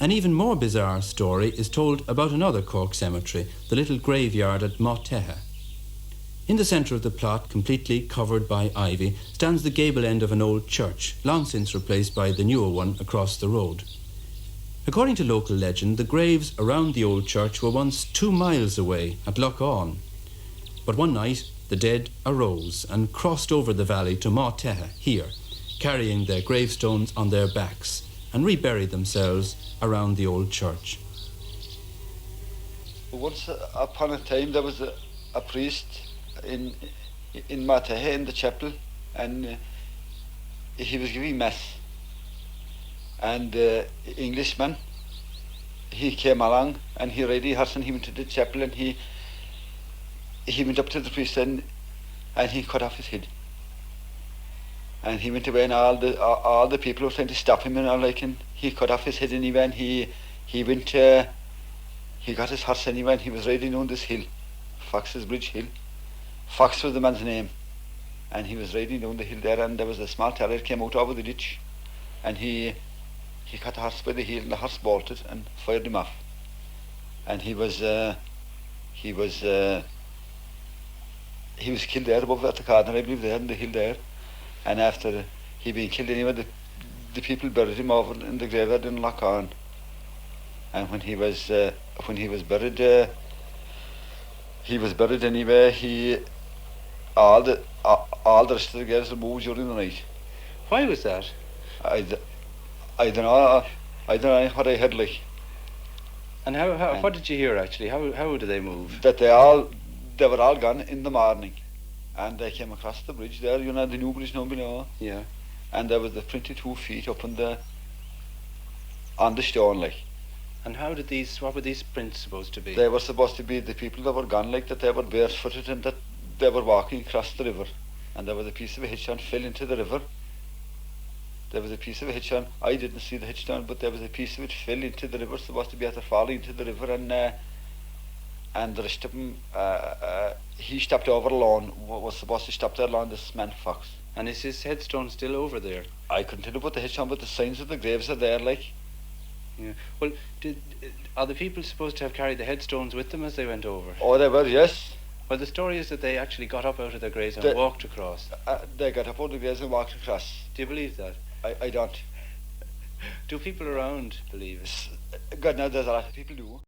An even more bizarre story is told about another Cork cemetery, the little graveyard at Magh Teithe. In the centre of the plot, completely covered by ivy, stands the gable end of an old church, long since replaced by the newer one across the road. According to local legend, the graves around the old church were once 2 miles away at Lough. But one night, the dead arose and crossed over the valley to Magh Teithe, here, carrying their gravestones on their backs, and reburied themselves around the old church. Once upon a time there was a priest in Matehy in the chapel, and he was giving mass, and Englishman, he came along and he read the horse and he went to the chapel, and he went up to the priest and he cut off his head. And he went away, and all the people were trying to stop him, and he cut off his head anyway, and he went, he got his horse anyway, and he was riding on this hill, Fox's Bridge Hill. Fox was the man's name, and he was riding down the hill there, and there was a small terrier came out over the ditch, and he caught the horse by the heel, and the horse bolted and fired him off. And he was killed there above at the corner, I believe, there in the hill there. And after he being killed anyway, the people buried him over in the graveyard in Lough. And when he was buried anyway, all the rest of the graves were moved during the night. Why was that? I don't know. I don't know what I heard like. And how what did you hear actually? How did they move? That they were all gone in the morning. And they came across the bridge there, you know, the new bridge now below. Yeah. And there was the 22 feet up on the stone, like. And what were these prints supposed to be? They were supposed to be the people that were gone, like, that they were barefooted and that they were walking across the river. And there was a piece of a headstone fell into the river. There was a piece of a headstone, I didn't see the headstone, but there was a piece of it fell into the river, supposed to be after falling into the river, and the rest of them, he stopped over alone, was supposed to stop there alone, this man Fox. And is his headstone still over there? I couldn't tell you about the headstone, but the signs of the graves are there, like. Yeah. Well, are the people supposed to have carried the headstones with them as they went over? Oh, they were, yes. Well, the story is that they actually got up out of their graves and walked across. They got up out of the graves and walked across. Do you believe that? I don't. Do people around believe it? God knows there's a lot of people do.